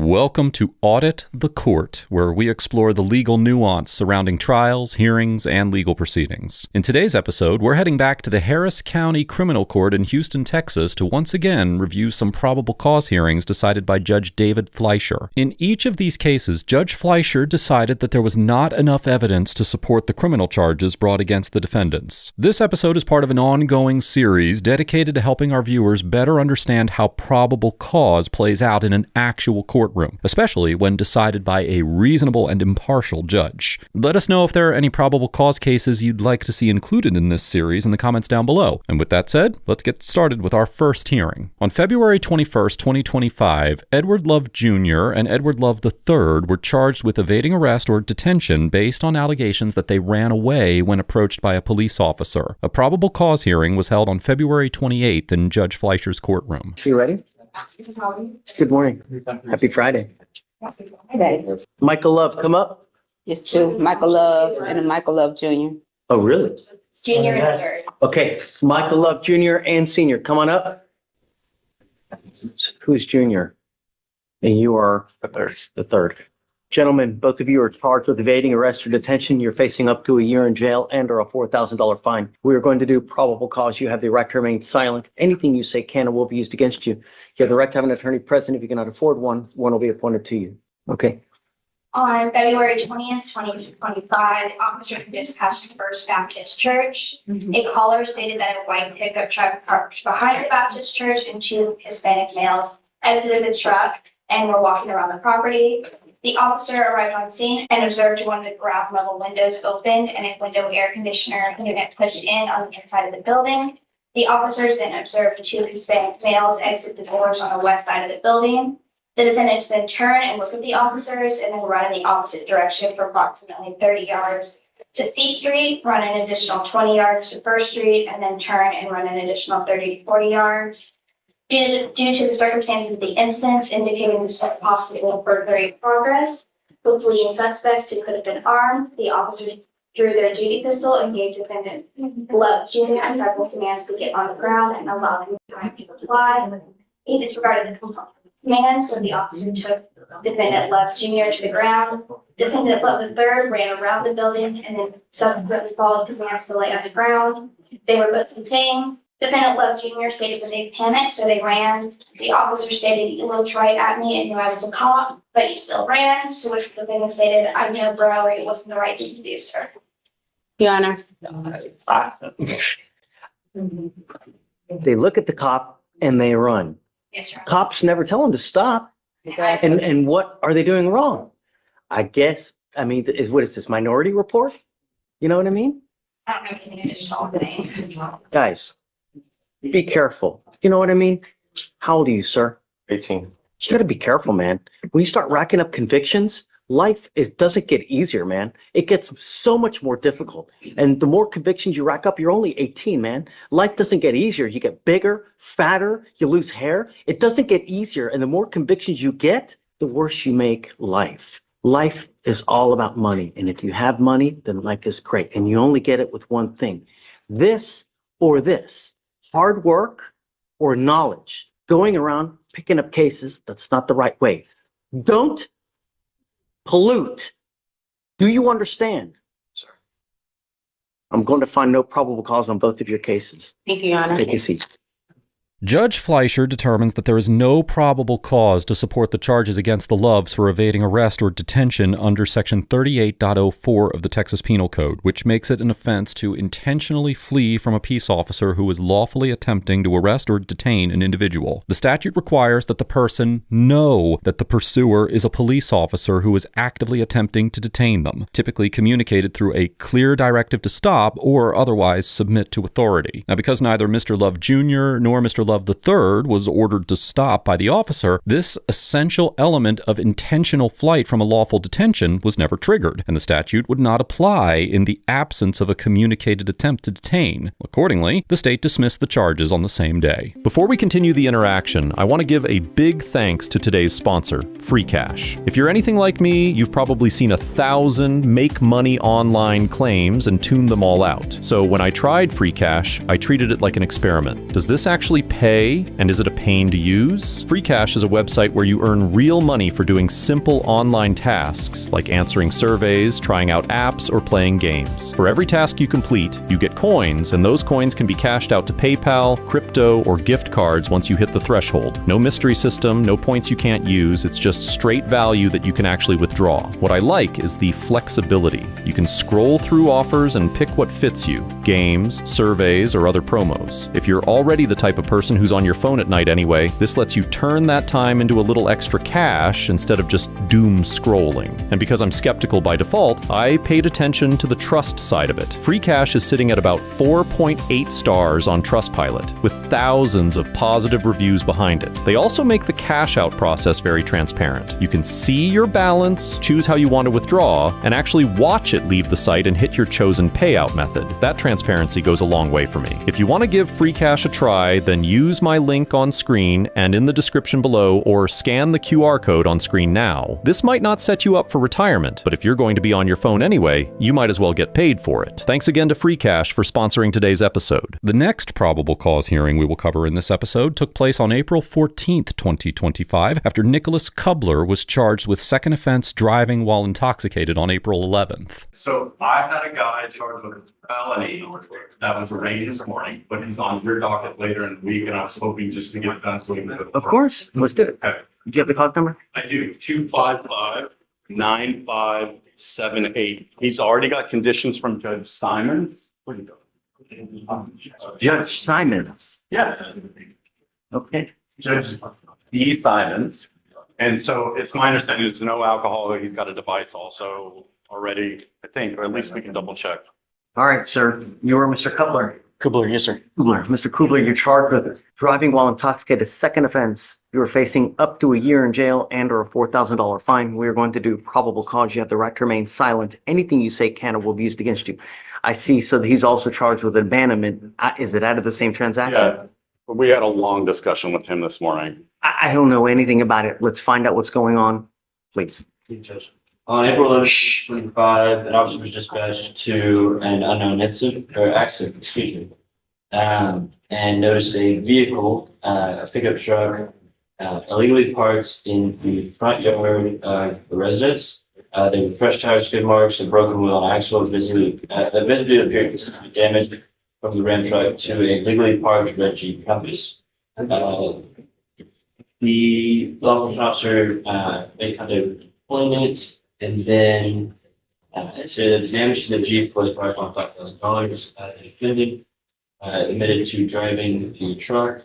Welcome to Audit the Court, where we explore the legal nuance surrounding trials, hearings, and legal proceedings. In today's episode, we're heading back to the Harris County Criminal Court in Houston, Texas, to once again review some probable cause hearings decided by Judge David Fleischer. In each of these cases, Judge Fleischer decided that there was not enough evidence to support the criminal charges brought against the defendants. This episode is part of an ongoing series dedicated to helping our viewers better understand how probable cause plays out in an actual courtroom, especially when decided by a reasonable and impartial judge. Let us know if there are any probable cause cases you'd like to see included in this series in the comments down below. And with that said, let's get started with our first hearing. On February 21st, 2025, Edward Love Jr. and Edward Love III were charged with evading arrest or detention based on allegations that they ran away when approached by a police officer. A probable cause hearing was held on February 28th in Judge Fleischer's courtroom. You ready? Good morning. Happy Friday. Michael Love, come up. It's two, Michael Love and Michael Love Jr. Oh, really? Junior and third. Okay, Michael Love Jr. and Senior, come on up. Who's Junior? And you are? The third. Gentlemen, both of you are charged with evading arrest or detention. You're facing up to a year in jail and or a $4,000 fine. We are going to do probable cause. You have the right to remain silent. Anything you say can and will be used against you. You have the right to have an attorney present. If you cannot afford one, one will be appointed to you. Okay. On February 20th, 2025, officer dispatched First Baptist Church. A caller stated that a white pickup truck parked behind the Baptist Church and two Hispanic males exited the truck and were walking around the property. The officer arrived on scene and observed one of the ground level windows opened and a window air conditioner unit pushed in on the inside of the building. The officers then observed two Hispanic males exit the doors on the west side of the building. The defendants then turn and look at the officers and then run in the opposite direction for approximately 30 yards to C Street, run an additional 20 yards to First Street, and then turn and run an additional 30 to 40 yards. Due to the circumstances of the incidents indicating this was possible burglary progress, with fleeing suspects who could have been armed, the officers drew their duty pistol and gave defendant Love Jr. several commands to get on the ground and allow him time to comply. He disregarded the command, so the officer took defendant Love Jr. to the ground. Defendant Love III ran around the building and then subsequently followed commands to lay on the ground. They were both contained. Defendant Love Jr. stated that they panicked, so they ran. The officer stated, "You looked right at me and knew I was a cop, but you still ran," to which the defendant stated, "I know, bro, it wasn't the right thing to do, sir." Your Honor. They look at the cop and they run. Yes, sir. Cops never tell them to stop. Exactly. And what are they doing wrong? I guess, what is this, Minority Report? You know what I mean? I don't have anything additional to say. Guys, be careful. You know what I mean? How old are you, sir? 18. You gotta be careful, man. When you start racking up convictions, life doesn't get easier, man. It gets so much more difficult. And the more convictions you rack up, you're only 18, man. Life doesn't get easier. You get bigger, fatter, you lose hair. It doesn't get easier. And the more convictions you get, the worse you make life. Life is all about money. And if you have money, then life is great. And you only get it with one thing. This or this. Hard work or knowledge. Going around picking up cases, that's not the right way. Don't pollute. Do you understand? Sir. I'm going to find no probable cause on both of your cases. Thank you, Your Honor. Take a seat. Judge Fleischer determines that there is no probable cause to support the charges against the Loves for evading arrest or detention under Section 38.04 of the Texas Penal Code, which makes it an offense to intentionally flee from a peace officer who is lawfully attempting to arrest or detain an individual. The statute requires that the person know that the pursuer is a police officer who is actively attempting to detain them, typically communicated through a clear directive to stop or otherwise submit to authority. Now, because neither Mr. Love Jr. nor Mr. Love III was ordered to stop by the officer, this essential element of intentional flight from a lawful detention was never triggered, and the statute would not apply in the absence of a communicated attempt to detain. Accordingly, the state dismissed the charges on the same day. Before we continue the interaction, I want to give a big thanks to today's sponsor, Free Cash. If you're anything like me, you've probably seen 1,000 make money online claims and tuned them all out. So when I tried Free Cash, I treated it like an experiment. Does this actually pay pay? And is it a pain to use? FreeCash is a website where you earn real money for doing simple online tasks like answering surveys, trying out apps, or playing games. For every task you complete, you get coins, and those coins can be cashed out to PayPal, crypto, or gift cards once you hit the threshold. No mystery system, no points you can't use, it's just straight value that you can actually withdraw. What I like is the flexibility. You can scroll through offers and pick what fits you: games, surveys, or other promos. If you're already the type of person who's on your phone at night anyway, this lets you turn that time into a little extra cash instead of just doom scrolling. And because I'm skeptical by default, I paid attention to the trust side of it. FreeCash is sitting at about 4.8 stars on Trustpilot, with thousands of positive reviews behind it. They also make the cash out process very transparent. You can see your balance, choose how you want to withdraw, and actually watch it leave the site and hit your chosen payout method. That transparency goes a long way for me. If you want to give FreeCash a try, then use my link on screen and in the description below, or scan the QR code on screen now. This might not set you up for retirement, but if you're going to be on your phone anyway, you might as well get paid for it. Thanks again to FreeCash for sponsoring today's episode. The next probable cause hearing we will cover in this episode took place on April 14th, 2025, after Nicholas Kubler was charged with second offense driving while intoxicated on April 11th. So I had a guy charged with a felony that was arraigned this morning, but he's on your docket later in the week, and I was hoping just to get done so we can. Of course, let's do it. Okay. Do you have the cause number? I do, 255-9578. He's already got conditions from Judge Simons. Where do you go? Judge Simons. Yeah, Okay. Judge D. Simons. And so it's my understanding there's no alcohol. He's got a device also already, I think, or at least we can double check. All right, sir. You are Mr. Kubler. Kubler, yes, sir. Kubler. Mr. Kubler, you're charged with driving while intoxicated, second offense. You are facing up to a year in jail and or a $4,000 fine. We are going to do probable cause. You have the right to remain silent. Anything you say can or will be used against you. I see. So he's also charged with abandonment. Is it out of the same transaction? Yeah, we had a long discussion with him this morning. I don't know anything about it. Let's find out what's going on, please. On April 11th, 2025, an officer was dispatched to an unknown incident or accident, excuse me, and noticed a vehicle, a pickup truck, illegally parked in the front yard of the residence. There were fresh tires, skid marks, a broken wheel, and axle visibly appeared to be damaged from the Ram truck to a legally parked red Jeep Compass. The law enforcement officer made contact with it, and then it said the damage to the Jeep was probably $5,000. The defendant admitted to driving the truck.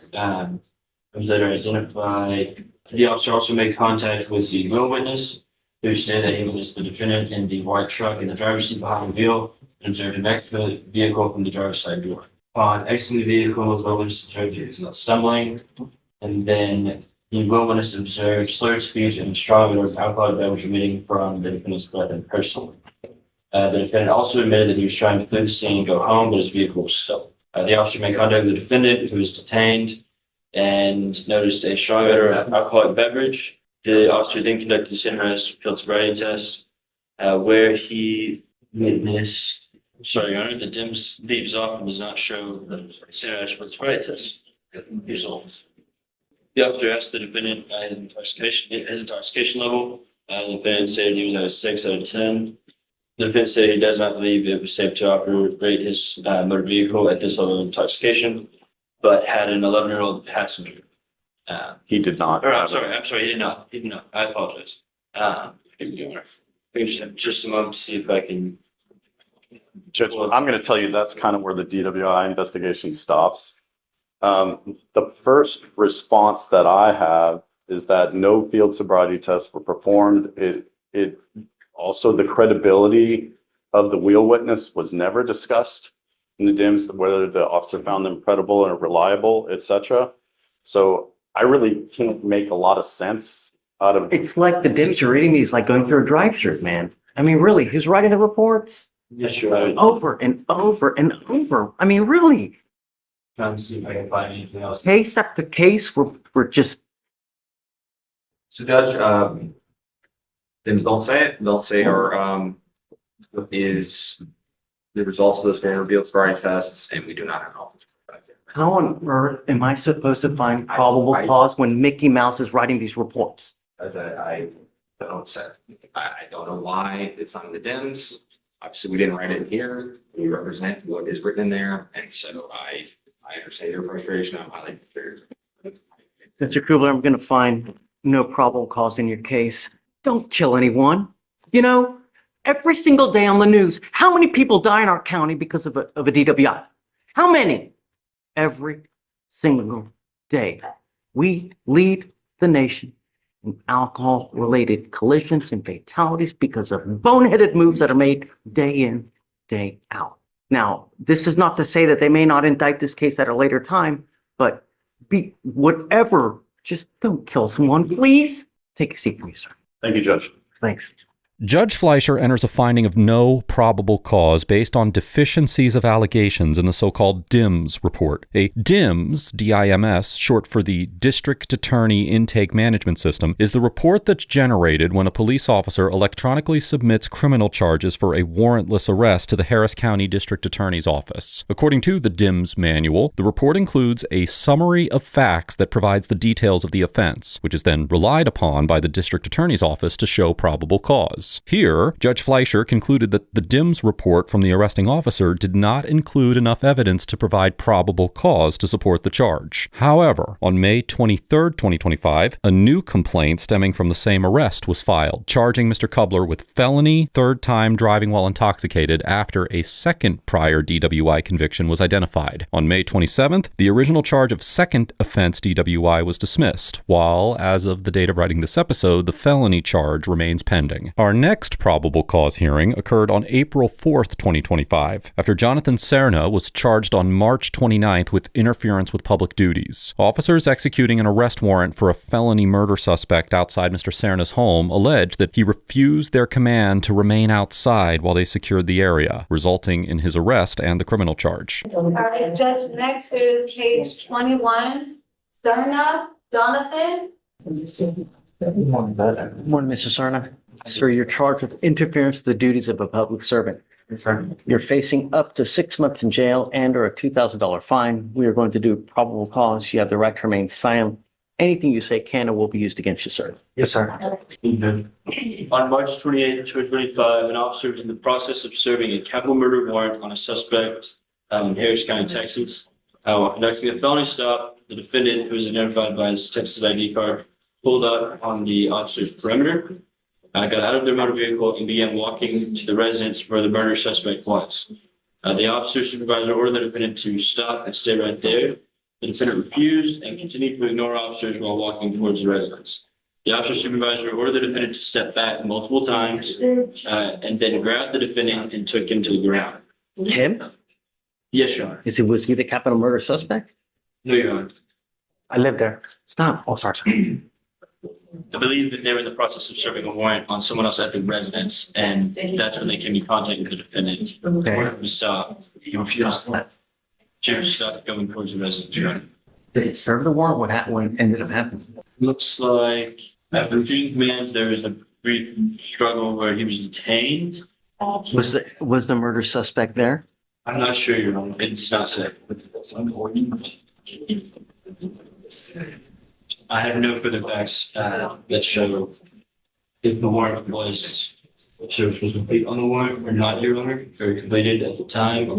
Was later identified. The officer also made contact with the wheel witness, who said that he witnessed the defendant in the white truck in the driver's seat behind the wheel and observed an exit vehicle from the driver's side door. Upon exiting the vehicle, the wheel witness observed he was not stumbling, and then the wheel witness observed slurred speech and strong odor of alcohol that was emitting from the defendant's breath and person. The defendant also admitted that he was trying to flee the scene and go home, but his vehicle was stolen. The officer made contact with the defendant, who was detained, and noticed a strong odor of alcoholic beverage. The officer then conducted a standardized field sobriety test, where he witnessed, sorry, Your Honor, the DIMS leaves off and does not show the standardized field sobriety test results. The officer asked the defendant his intoxication level. The defendant said he was at a 6 out of 10. The defendant said he does not believe it was safe to operate his motor vehicle at this level of intoxication, but had an 11-year-old passenger. He did not. I'm sorry, he did not. He did not. I apologize. We can just have just a moment to see if I can. Judge, I'm going to tell you that's kind of where the DWI investigation stops. The first response that I have is that no field sobriety tests were performed. It also, the credibility of the wheel witness was never discussed in the DIMS, whether the officer found them credible or reliable, etc. So I really can't make a lot of sense out of. It's like the DIMS you're reading these like going through a drive-through, man. I mean, really, who's writing the reports? Yes, Your Honor. Over and over and over. I mean, really. Trying to see if I can find anything else. Case after case, we're just. So Judge, things don't say it. Don't say is the results of those van revealed sobriety tests, and we do not have an officer. How on earth am I supposed to find probable cause when Mickey Mouse is writing these reports? I don't say. I don't know why it's not in the DIMS. Obviously, we didn't write it here. We represent what is written in there. And so I understand your frustration. I'm highly frustrated. Mr. Kubler, I'm gonna find no probable cause in your case. Don't kill anyone. You know, every single day on the news, how many people die in our county because of a DWI? How many? Every single day. We lead the nation in alcohol-related collisions and fatalities because of boneheaded moves that are made day in, day out. Now, this is not to say that they may not indict this case at a later time, but be whatever, just don't kill someone, please. Take a seat, please, sir. Thank you, Judge. Thanks. Judge Fleischer enters a finding of no probable cause based on deficiencies of allegations in the so-called DIMS report. A DIMS, D-I-M-S, short for the District Attorney Intake Management System, is the report that's generated when a police officer electronically submits criminal charges for a warrantless arrest to the Harris County District Attorney's Office. According to the DIMS manual, the report includes a summary of facts that provides the details of the offense, which is then relied upon by the District Attorney's Office to show probable cause. Here, Judge Fleischer concluded that the DIMS report from the arresting officer did not include enough evidence to provide probable cause to support the charge. However, on May 23, 2025, a new complaint stemming from the same arrest was filed, charging Mr. Kubler with felony third-time driving while intoxicated after a second prior DWI conviction was identified. On May 27th, the original charge of second offense DWI was dismissed, while, as of the date of writing this episode, the felony charge remains pending. Our next probable cause hearing occurred on April 4th, 2025, after Jonathan Serna was charged on March 29th with interference with public duties. Officers executing an arrest warrant for a felony murder suspect outside Mr. Serna's home alleged that he refused their command to remain outside while they secured the area, resulting in his arrest and the criminal charge. All right, Judge, next is case 21, Serna, Jonathan. Good morning, Mr. Sarna. Sir, you're charged with interference with the duties of a public servant. You're facing up to 6 months in jail and or a $2,000 fine. We are going to do probable cause. You have the right to remain silent. Anything you say can and will be used against you, sir. Yes, sir. On March 28, 2025, an officer was in the process of serving a capital murder warrant on a suspect in Harris County, Texas. While conducting a felony stop, the defendant, who was identified by his Texas ID card, pulled up on the officer's perimeter, got out of their motor vehicle and began walking to the residence where the murder suspect was. The officer's supervisor ordered the defendant to stop and stay right there. The defendant refused and continued to ignore officers while walking towards the residence. The officer's supervisor ordered the defendant to step back multiple times and then grabbed the defendant and took him to the ground. Him? Yes, Your Honor. Was he the capital murder suspect? No, Your Honor. I live there. Stop. Oh, sorry. I believe that they were in the process of serving a warrant on someone else at the residence, and that's when they came in contact with the defendant. Okay. Ordered him to stop. He refused to stop going towards the residence. Your Honor. Did it serve the warrant? What ended up happening? Looks like after refusing commands, there was a brief struggle where he was detained. Was the murder suspect there? I'm not sure, Your Honor. It does not say. I have no further facts that show if the warrant was, if service was complete on the warrant or not, Your Honor, or completed at the time.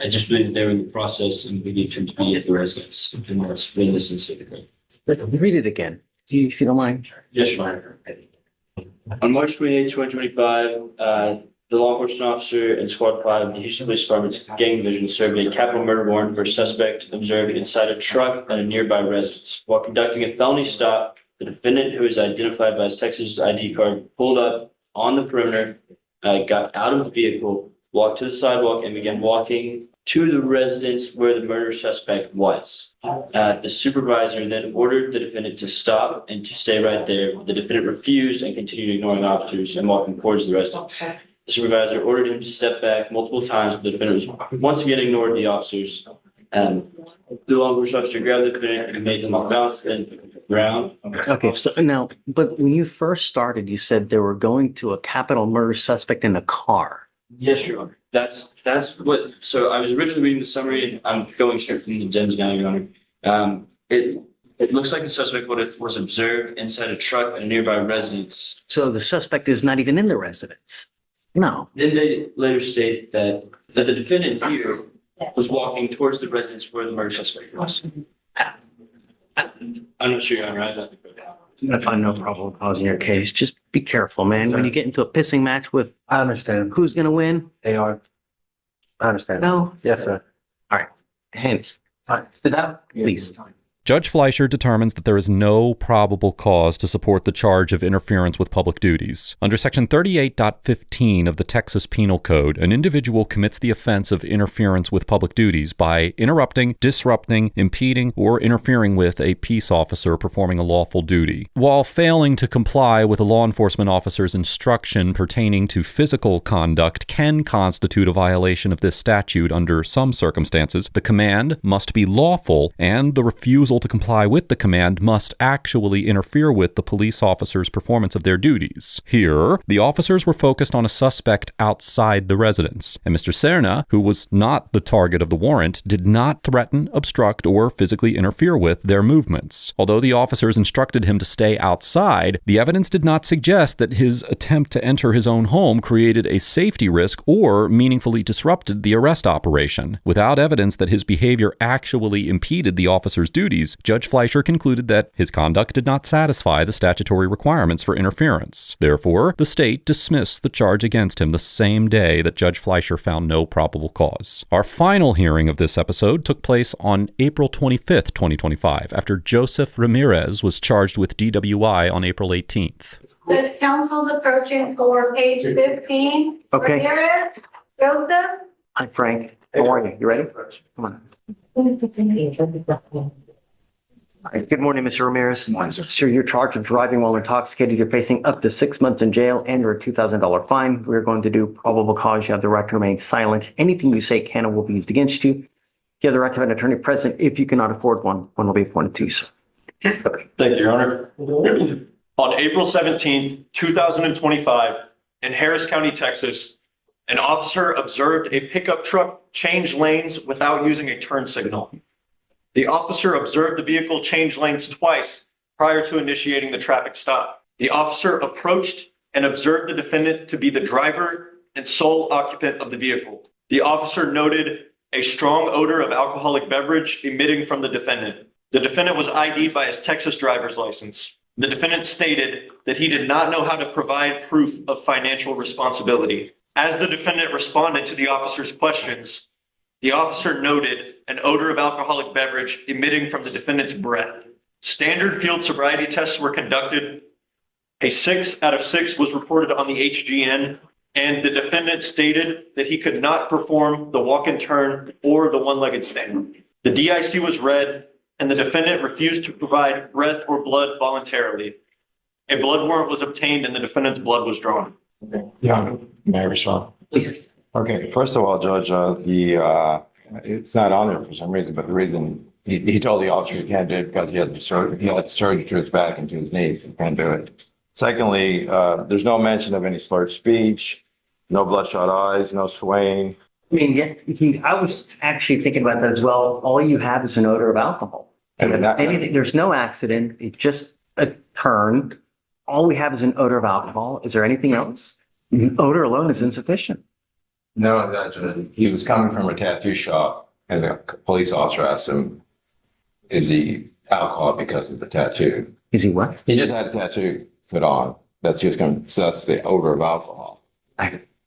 I just believe they were in the process and believed him to be at the residence, and that's when this incident occurred. Read it again, if you don't mind. Yes, Your Honor. On March 28, 2025, the law enforcement officer and Squad 5 of the Houston Police Department's gang division served a capital murder warrant for a suspect observed inside a truck at a nearby residence. While conducting a felony stop, the defendant, who is identified by his Texas ID card, pulled up on the perimeter, got out of the vehicle, walked to the sidewalk, and began walking to the residence where the murder suspect was. The supervisor then ordered the defendant to stop and to stay right there. The defendant refused and continued ignoring officers and walking towards the residence. The supervisor ordered him to step back multiple times, but the defendant was once again ignored the officers. The law enforcement officer grabbed the defendant and made him bounce to the ground. Okay, so now, but when you first started, you said they were going to a capital murder suspect in a car. Yes, Your Honor. That's what, so I was originally reading the summary. I'm going straight from the DEMS now, Your Honor. It looks like the suspect was observed inside a truck at a nearby residence. So the suspect is not even in the residence. No. Then they later state that the defendant here was walking towards the residence where the murder suspect was. I'm not sure, Your Honor. I don't think I'm gonna find no probable cause in your case. Just be careful, man. When you get into a pissing match with I understand. who's gonna win, They are. I understand. no. Yes, sir. Hint, All right, sit down. please. Judge Fleischer determines that there is no probable cause to support the charge of interference with public duties. Under Section 38.15 of the Texas Penal Code, an individual commits the offense of interference with public duties by interrupting, disrupting, impeding, or interfering with a peace officer performing a lawful duty. While failing to comply with a law enforcement officer's instruction pertaining to physical conduct can constitute a violation of this statute under some circumstances, the command must be lawful, and the refusal to comply with the command must actually interfere with the police officer's performance of their duties. Here, the officers were focused on a suspect outside the residence, and Mr. Serna, who was not the target of the warrant, did not threaten, obstruct, or physically interfere with their movements. Although the officers instructed him to stay outside, the evidence did not suggest that his attempt to enter his own home created a safety risk or meaningfully disrupted the arrest operation. Without evidence that his behavior actually impeded the officer's duties, Judge Fleischer concluded that his conduct did not satisfy the statutory requirements for interference. Therefore, the state dismissed the charge against him the same day that Judge Fleischer found no probable cause. Our final hearing of this episode took place on April 25th, 2025, after Joseph Ramirez was charged with DWI on April 18th. The council's approaching for page 15. Okay. Ramirez, Joseph. Hi, Frank. How are you? You ready? Come on. All right. Good morning, Mr. Ramirez. Morning, sir. Sir, you're charged with driving while intoxicated. You're facing up to 6 months in jail and you're a $2,000 fine. We're going to do probable cause. You have the right to remain silent. Anything you say can and will be used against you. You have the right to have an attorney present. If you cannot afford one will be appointed to you, sir. Thank you, Your Honor. On April 17th, 2025, in Harris County, Texas, an officer observed a pickup truck change lanes without using a turn signal. The officer observed the vehicle change lanes twice prior to initiating the traffic stop. The officer approached and observed the defendant to be the driver and sole occupant of the vehicle. The officer noted a strong odor of alcoholic beverage emitting from the defendant. The defendant was ID'd by his Texas driver's license. The defendant stated that he did not know how to provide proof of financial responsibility. As the defendant responded to the officer's questions, the officer noted an odor of alcoholic beverage emitting from the defendant's breath. Standard field sobriety tests were conducted. A 6 out of 6 was reported on the HGN, and the defendant stated that he could not perform the walk and turn or the one-legged stand. The DIC was read, and the defendant refused to provide breath or blood voluntarily. A blood warrant was obtained and the defendant's blood was drawn. Yeah, may I respond? Please. Okay, first of all, Judge, it's not on there for some reason, but the reason he told the officer he can't do it because he had surgery to his back and to his knees. He can't do it. Secondly, there's no mention of any slurred speech, no bloodshot eyes, no swaying. I mean, I was actually thinking about that as well. All you have is an odor of alcohol. Anything, there's no accident. It's just a turn. All we have is an odor of alcohol. Is there anything else? Odor alone is insufficient. No, he was coming from a tattoo shop and the police officer asked him, is he alcohol because of the tattoo? Is he what? He just had a tattoo put on. That's the odor of alcohol.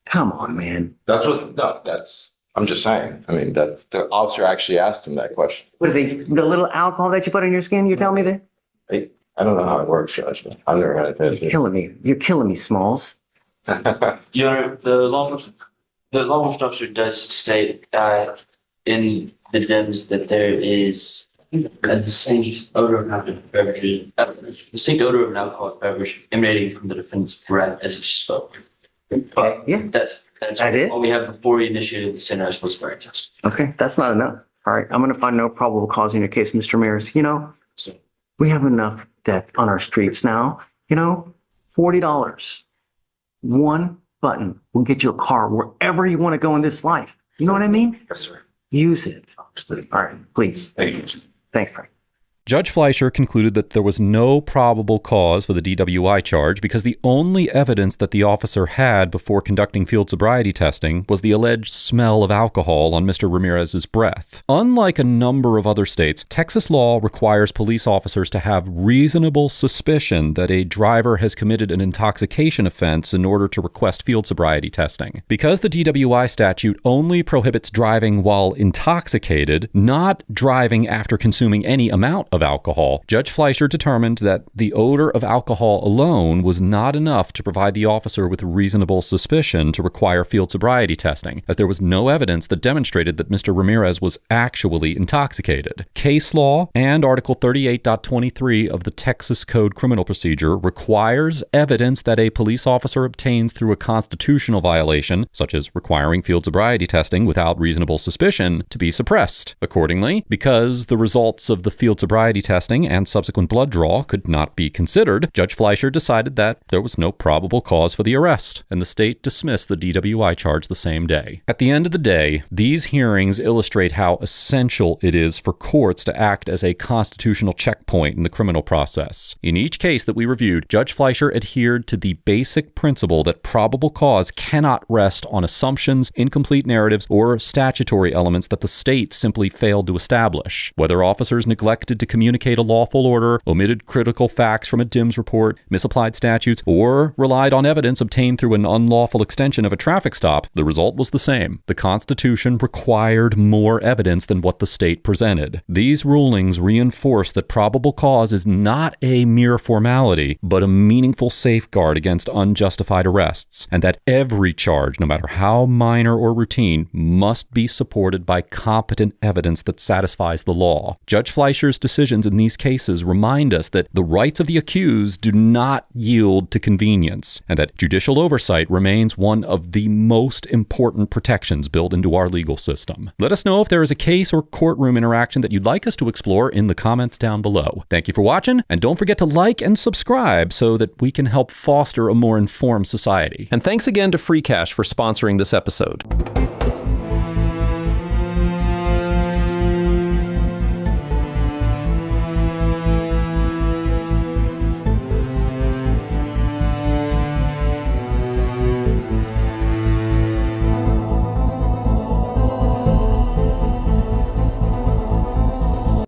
Come on, man. I'm just saying. I mean, that the officer actually asked him that question. What are they, the little alcohol that you put on your skin? You're telling me that? I don't know how it works, Judge. I've never had a tattoo. You're killing me. You're killing me, Smalls. Your Honor, the law enforcement officer does state in the DEMS that there is a distinct odor of alcoholic beverage emanating from the defendant's breath as he spoke. Okay, yeah. That's That it? all we have before he initiated the standardized post-mortem test. Okay, that's not enough. All right, I'm going to find no probable cause in your case, Mr. Mears. So, We have enough death on our streets now. $40. One button will get you a car wherever you want to go in this life. You know what I mean? Yes, sir. Use it. All right, please. Thank you. Thanks, Frank. Judge Fleischer concluded that there was no probable cause for the DWI charge because the only evidence that the officer had before conducting field sobriety testing was the alleged smell of alcohol on Mr. Ramirez's breath. Unlike a number of other states, Texas law requires police officers to have reasonable suspicion that a driver has committed an intoxication offense in order to request field sobriety testing. Because the DWI statute only prohibits driving while intoxicated, not driving after consuming any amount of alcohol, Judge Fleischer determined that the odor of alcohol alone was not enough to provide the officer with reasonable suspicion to require field sobriety testing, as there was no evidence that demonstrated that Mr. Ramirez was actually intoxicated. Case law and Article 38.23 of the Texas Code Criminal Procedure requires evidence that a police officer obtains through a constitutional violation, such as requiring field sobriety testing without reasonable suspicion, to be suppressed. Accordingly, because the results of the field sobriety testing and subsequent blood draw could not be considered, Judge Fleischer decided that there was no probable cause for the arrest, and the state dismissed the DWI charge the same day. At the end of the day, these hearings illustrate how essential it is for courts to act as a constitutional checkpoint in the criminal process. In each case that we reviewed, Judge Fleischer adhered to the basic principle that probable cause cannot rest on assumptions, incomplete narratives, or statutory elements that the state simply failed to establish. Whether officers neglected to communicate a lawful order, omitted critical facts from a DIMS report, misapplied statutes, or relied on evidence obtained through an unlawful extension of a traffic stop, the result was the same. The Constitution required more evidence than what the state presented. These rulings reinforce that probable cause is not a mere formality, but a meaningful safeguard against unjustified arrests, and that every charge, no matter how minor or routine, must be supported by competent evidence that satisfies the law. Judge Fleischer's decisions in these cases remind us that the rights of the accused do not yield to convenience, and that judicial oversight remains one of the most important protections built into our legal system. Let us know if there is a case or courtroom interaction that you'd like us to explore in the comments down below. Thank you for watching, and don't forget to like and subscribe so that we can help foster a more informed society. And thanks again to Free Cash for sponsoring this episode.